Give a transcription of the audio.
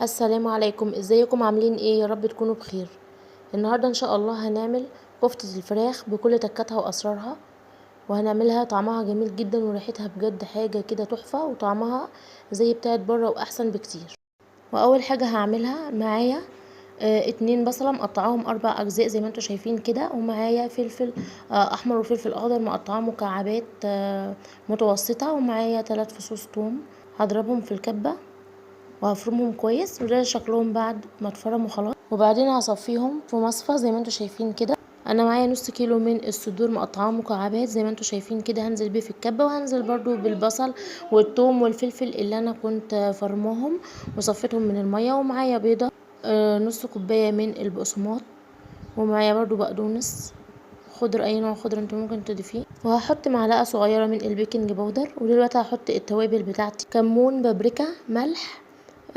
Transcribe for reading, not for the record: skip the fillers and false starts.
السلام عليكم، ازيكم عاملين ايه؟ يا رب تكونوا بخير. النهارده ان شاء الله هنعمل كفتة الفراخ بكل تكاتها واسرارها، وهنعملها طعمها جميل جدا وريحتها بجد حاجة كده تحفة، وطعمها زي بتاعت بره واحسن بكتير. واول حاجة هعملها معايا 2 بصلة مقطعاهم 4 اجزاء زي ما انتوا شايفين كده، ومعايا فلفل احمر وفلفل اخضر مقطعاهم مكعبات متوسطة، ومعايا 3 فصوص توم هضربهم في الكبة وهفرمهم كويس، وده شكلهم بعد ما اتفرموا خلاص. وبعدين هصفيهم في مصفى زي ما انتوا شايفين كده. انا معايا نص كيلو من الصدور مقطعاه مكعبات زي ما انتوا شايفين كده، هنزل بيه في الكبه، وهنزل برضو بالبصل والثوم والفلفل اللي انا كنت فرماهم وصفيتهم من الميه. ومعايا بيضه، نص كوبايه من البقسماط، ومعايا برضو بقدونس خضر، اي نوع خضر انتوا ممكن تضيفيه، وهحط معلقه صغيره من البيكنج باودر. ودلوقتي هحط التوابل بتاعتي: كمون، بابريكا، ملح،